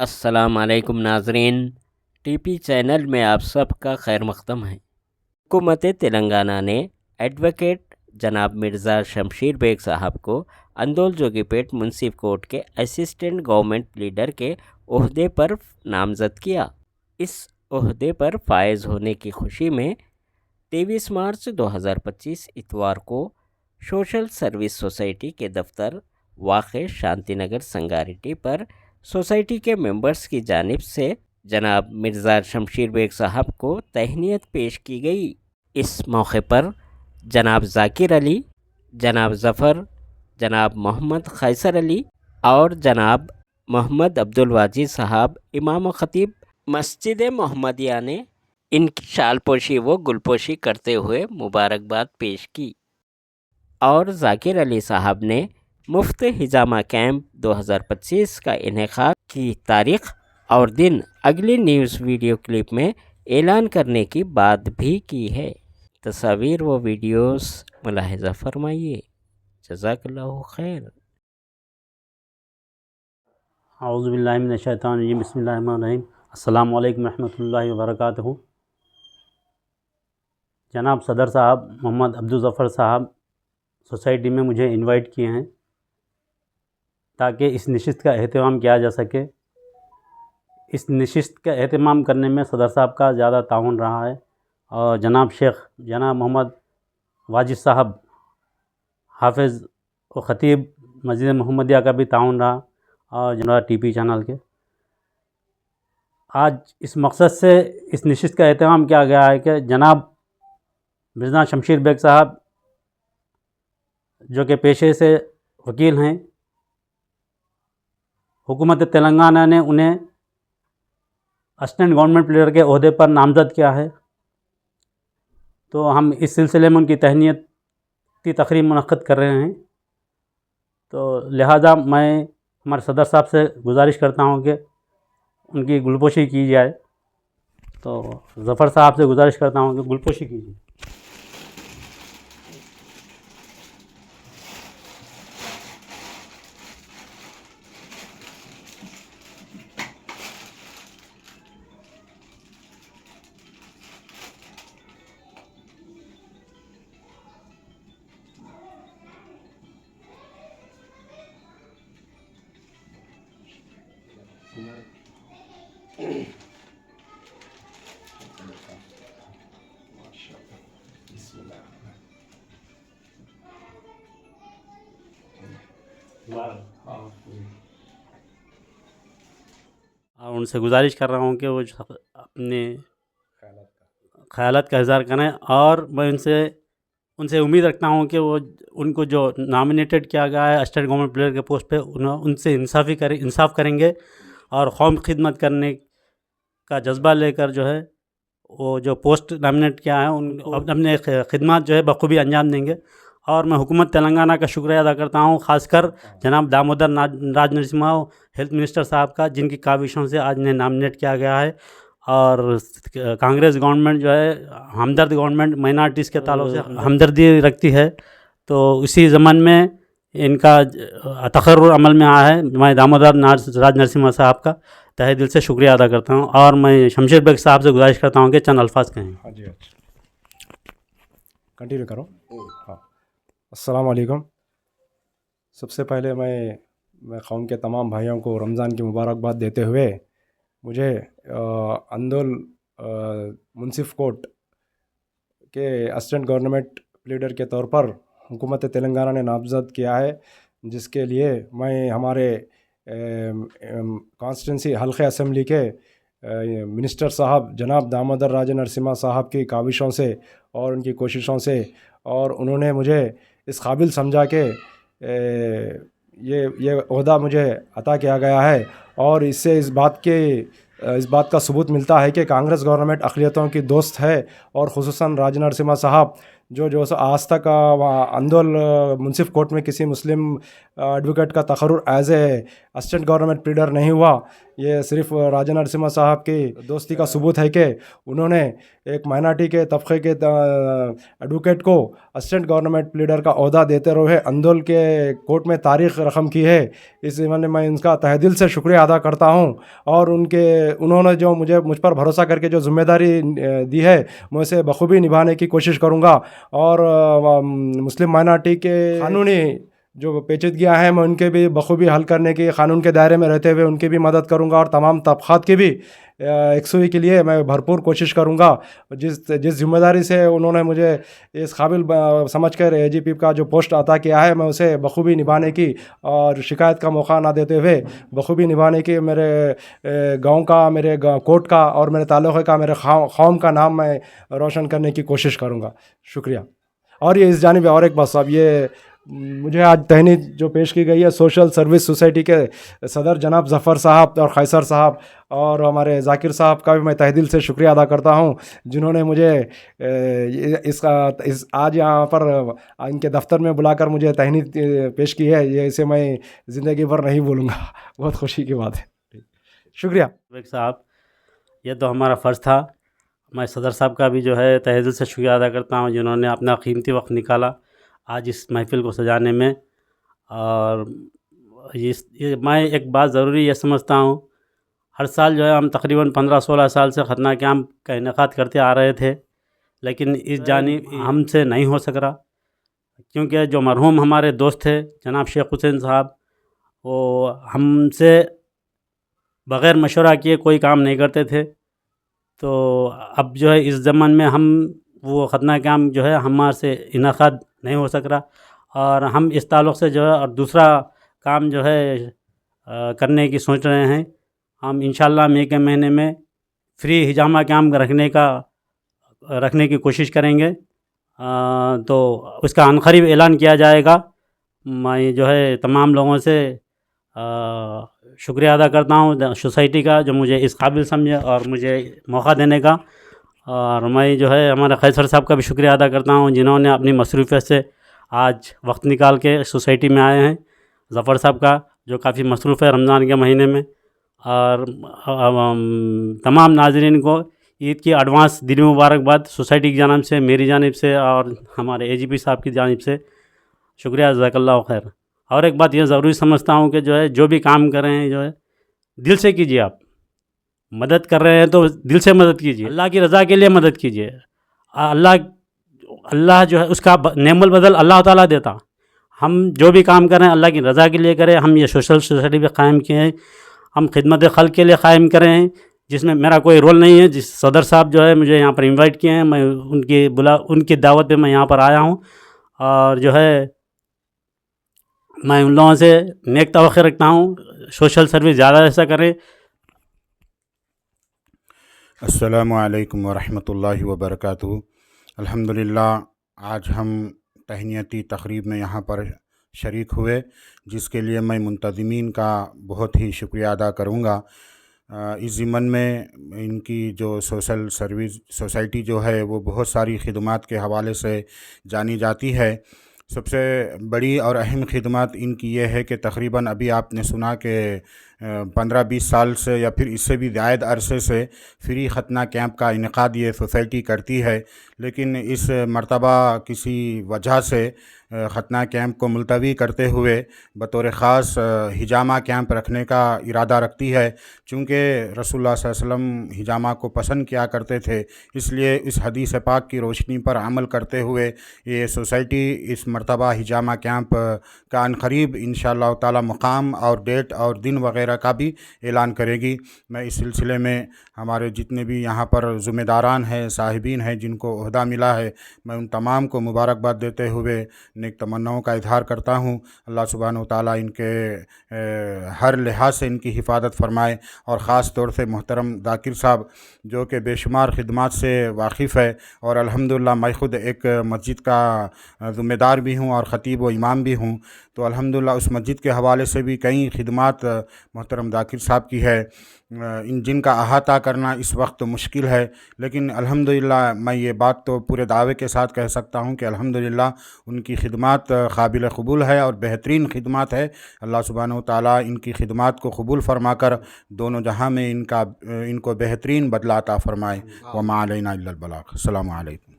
السلام علیکم ناظرین، ٹی پی چینل میں آپ سب کا خیر مقدم ہے۔ حکومت تلنگانہ نے ایڈوکیٹ جناب مرزا شمشیر بیگ صاحب کو اندول جوگی پیٹ منصف کورٹ کے اسسٹنٹ گورنمنٹ لیڈر کے عہدے پر نامزد کیا۔ اس عہدے پر فائز ہونے کی خوشی میں 23 مارچ 2025 اتوار کو سوشل سروس سوسائٹی کے دفتر واقع شانتی نگر سنگاریڈی پر سوسائٹی کے ممبرز کی جانب سے جناب مرزا شمشیر بیگ صاحب کو تہنیت پیش کی گئی۔ اس موقع پر جناب ذاکر علی، جناب ظفر، جناب محمد قیصر علی اور جناب محمد عبدالواجد صاحب امام و خطیب مسجد محمدیہ نے ان کی شال پوشی و گل پوشی کرتے ہوئے مبارکباد پیش کی، اور ذاکر علی صاحب نے مفت ہجامہ کیمپ 2025 کا انعقاد کی تاریخ اور دن اگلی نیوز ویڈیو کلپ میں اعلان کرنے کی بات بھی کی ہے۔ تصاویر و ویڈیوز ملاحظہ فرمائیے۔ جزاک اللہ خیر۔ اعوذ باللہ من الشیطان الرجیم، بسم اللہ الرحمن الرحیم۔ السلام علیکم ورحمۃ اللہ وبرکاتہ۔ جناب صدر صاحب محمد عبدالظفر صاحب سوسائٹی میں مجھے انوائٹ کیے ہیں تاکہ اس نشست کا اہتمام کیا جا سکے۔ اس نشست کا اہتمام کرنے میں صدر صاحب کا زیادہ تعاون رہا ہے، اور جناب محمد واجد صاحب حافظ و خطیب مسجد محمدیہ کا بھی تعاون رہا، اور جناب ٹی پی چینل کے۔ آج اس مقصد سے اس نشست کا اہتمام کیا گیا ہے کہ جناب مرزا شمشیر بیگ صاحب جو کہ پیشے سے وکیل ہیں، حکومت تلنگانہ نے انہیں اسسٹنٹ گورنمنٹ لیڈر کے عہدے پر نامزد کیا ہے، تو ہم اس سلسلے میں ان کی تہنیتی تقریب منعقد کر رہے ہیں۔ تو لہٰذا میں ہمارے صدر صاحب سے گزارش کرتا ہوں کہ ان کی گلپوشی کی جائے، تو ظفر صاحب سے گزارش کرتا ہوں کہ گلپوشی کیجیے۔ اور ان سے گزارش کر رہا ہوں کہ وہ اپنے خیالات کا اظہار کریں، اور میں ان سے امید رکھتا ہوں کہ وہ ان کو جو نامینیٹڈ کیا گیا ہے اسسٹنٹ گورنمنٹ لیڈر کے پوسٹ پہ ان سے انصاف کریں گے، اور قوم کی خدمت کرنے کا جذبہ لے کر جو ہے وہ جو پوسٹ نامینیٹ کیا ہے ان اپنے خدمات جو ہے بخوبی انجام دیں گے۔ اور میں حکومت تلنگانہ کا شکریہ ادا کرتا ہوں، خاص کر جناب دامودر راج نرسمہا ہیلتھ منسٹر صاحب کا، جن کی کاوشوں سے آج انہیں نامینیٹ کیا گیا ہے، اور کانگریس گورنمنٹ جو ہے ہمدرد گورنمنٹ مائنارٹیز کے تعلق سے ہمدردی رکھتی ہے، تو اسی ضمن میں ان کا تقرر عمل میں آیا ہے۔ میں دامودر راج نرسمہا صاحب کا تہہ دل سے شکریہ ادا کرتا ہوں، اور میں شمشیر بیگ صاحب سے گزارش کرتا ہوں کہ چند الفاظ کہیں۔ ہاں جی، کنٹینیو کرو۔ ہاں، السلام علیکم۔ سب سے پہلے میں قوم کے تمام بھائیوں کو رمضان کی مبارکباد دیتے ہوئے، مجھے اندول منصف کورٹ کے اسسٹنٹ گورنمنٹ لیڈر کے طور پر حکومت تلنگانہ نے نامزد کیا ہے، جس کے لیے میں ہمارے کانسٹیٹنسی حلقہ اسمبلی کے منسٹر صاحب جناب دامودر راج نرسمہا صاحب کی کاوشوں سے اور ان کی کوششوں سے، اور انہوں نے مجھے اس قابل سمجھا کہ یہ عہدہ مجھے عطا کیا گیا ہے، اور اس سے اس بات کا ثبوت ملتا ہے کہ کانگریس گورنمنٹ اقلیتوں کی دوست ہے، اور خصوصاً راج نرسمہا صاحب जो आज तक अंदोल मुंसिफ कोर्ट में किसी मुस्लिम एडवोकेट का तकर्रुर as a assistant government pleader नहीं हुआ, ये सिर्फ राजा नरसिम्हा साहब की दोस्ती का सबूत है कि उन्होंने एक माइनॉरिटी के तबके के एडवोकेट को असिस्टेंट गवर्नमेंट प्लीडर का ओहदा देते हुए अंदोल के कोर्ट में तारीख रकम की है। इस ज़माने में उनका तहे दिल से शुक्रिया अदा करता हूँ और उन्होंने जो मुझ पर भरोसा करके जो जिम्मेदारी दी है मैं उसे बखूबी निभाने की कोशिश करूँगा और मुस्लिम माइनॉरिटी के कानूनी जो पेचीदगियाँ हैं मैं उनके भी बखूबी हल करने की क़ानून के दायरे में रहते हुए उनकी भी मदद करूँगा और तमाम तबक़ात की भी यकसुई के लिए मैं भरपूर कोशिश करूँगा। जिस जिम्मेदारी से उन्होंने मुझे इस काबिल समझकर AGP का जो पोस्ट अता किया है मैं उसे बखूबी निभाने की और शिकायत का मौका ना देते हुए बखूबी निभाने की मेरे गांव का, मेरे कोर्ट का और मेरे ताल्लुक़े का, मेरे कौम का नाम मैं रोशन करने की कोशिश करूँगा। शुक्रिया। और ये इस जानिब और एक बात साहब, ये मुझे आज तहनीत जो पेश की गई है सोशल सर्विस सोसाइटी के सदर जनाब ज़फ़र साहब और खैसर साहब और हमारे ज़ाकिर साहब का भी मैं तहे दिल से शुक्रिया अदा करता हूँ जिन्होंने मुझे इस आज यहाँ पर इनके दफ्तर में बुलाकर मुझे तहनीत पेश की है। ये इसे मैं ज़िंदगी भर नहीं भूलूँगा। बहुत खुशी की बात है। शुक्रिया साहब, ये तो हमारा फ़र्ज़ था। मैं सदर साहब का भी जो है तहे दिल से शुक्रिया अदा करता हूँ जिन्होंने अपना कीमती वक्त निकाला आज इस महफ़िल को सजाने में। और मैं एक बात ज़रूरी ये समझता हूँ, हर साल जो है हम तकरीबन 15-16 साल से खतना कैंप का इनेकाद करते आ रहे थे, लेकिन इस जानिब हमसे नहीं हो सक रहा क्योंकि जो मरहूम हमारे दोस्त थे जनाब शेख हुसैन साहब, वो हमसे बग़ैर मशवरा किए कोई काम नहीं करते थे। तो अब जो है इस ज़माने में हम वो खतना कैंप जो है हमारे से इनेकाद नहीं हो सक रहा और हम इस ताल्लुक़ से जो है और दूसरा काम जो है करने की सोच रहे हैं। हम इंशाअल्लाह मई के महीने में फ्री हिजामा कैंप रखने की कोशिश करेंगे। तो उसका अनक़रीब ऐलान किया जाएगा। मैं जो है तमाम लोगों से शुक्रिया अदा करता हूँ सोसाइटी का जो मुझे इस काबिल समझे और मुझे मौका देने का। और मैं जो है हमारे खैसर साहब का भी शुक्रिया अदा करता हूँ जिन्होंने अपनी मसरूफ़ियत से आज वक्त निकाल के सोसाइटी में आए हैं। ज़फ़र साहब का जो काफ़ी मसरूफ़ है रमज़ान के महीने में। और तमाम नाज़रीन को ईद की एडवांस दिली मुबारकबाद सोसाइटी की जानिब से, मेरी जानिब से और हमारे AGP साहब की जानिब से। शुक्रिया, जज़ाकल्लाहु खैर। और एक बात ये ज़रूरी समझता हूँ कि जो है जो भी काम कर रहे हैं जो है दिल से कीजिए। आप मदद कर रहे हैं तो दिल से मदद कीजिए, अल्लाह की रज़ा के लिए मदद कीजिए। अल्लाह जो है उसका नेमल बदल अल्लाह ताला देता। हम जो भी काम कर रहे हैं अल्लाह की रज़ा के लिए करें। हम ये सोशल सोसाइटी भी क़ायम किए हैं, हम खिदमत खल्क़ के लिए क़ायम करें हैं जिसमें मेरा कोई रोल नहीं है। जिस सदर साहब जो है मुझे यहाँ पर इनवाइट किए हैं, मैं उनकी दावत पे मैं यहाँ पर आया हूँ और जो है मैं उन लोगों से नेक तवक्को रखता हूँ सोशल सर्विस ज़्यादा ऐसा करें। अस्सलामु अलैकुम वरहमतुल्लाहि वबरकातुहू। अल्हम्दुलिल्लाह आज हम तहनीती तक़रीब में यहाँ पर शरीक हुए जिसके लिए मैं मुंतज़मीन का बहुत ही शुक्रिया अदा करूँगा। इस ज़िमन में इनकी जो सोशल सर्विस सोसाइटी जो है वो बहुत सारी खिदमात के हवाले से जानी जाती है। सबसे बड़ी और अहम खिदमत इनकी ये है कि तकरीबन अभी आपने सुना कि 15-20 साल से या फिर इससे भी ज़ायद अरसे से फ्री खतना कैंप का इनेकाद ये सोसाइटी करती है, लेकिन इस मर्तबा किसी वजह से खतना कैंप को मुलतवी करते हुए बतौर ख़ास हिजामा कैंप रखने का इरादा रखती है। चूँकि रसूलुल्लाह सल्लल्लाहु अलैहि वसल्लम हिजामा को पसंद किया करते थे, इसलिए इस हदीस पाक की रोशनी पर अमल करते हुए ये सोसाइटी इस मर्तबा हिजामा कैंप का अनक़रीब इंशाअल्लाह ताला मुक़ाम और डेट और दिन वग़ैरह का भी ऐलान करेगी। मैं इस सिलसिले में हमारे जितने भी यहाँ पर ज़िम्मेदारान हैं, साहिबीन हैं जिनको ओहदा मिला है, मैं उन तमाम को मुबारकबाद देते हुए नेक तमन्नाओं का इज़हार करता हूँ। अल्लाह सुब्हानहू तआला इनके हर लिहाज से इनकी हिफाजत फरमाए और ख़ास तौर से मोहतरम ज़ाकिर साहब जो कि बेशुमार खिदमात से वाकिफ़ है और अल्हम्दुलिल्लाह मैं ख़ुद एक मस्जिद का ज़िम्मेदार भी हूँ और ख़तीब व इमाम भी हूँ, तो अल्हम्दुलिल्लाह उस मस्जिद के हवाले से भी कई खिदमात محترم ذاکر صاحب کی ہے، جن کا احاطہ کرنا اس وقت مشکل ہے، لیکن الحمدللہ میں یہ بات تو پورے دعوے کے ساتھ کہہ سکتا ہوں کہ الحمدللہ ان کی خدمات قابل قبول ہے اور بہترین خدمات ہے۔ اللہ سبحانہ و تعالیٰ ان کی خدمات کو قبول فرما کر دونوں جہاں میں ان کو بہترین بدلہ عطا فرمائے۔ وما علینا الا البلاغ۔ السلام علیکم۔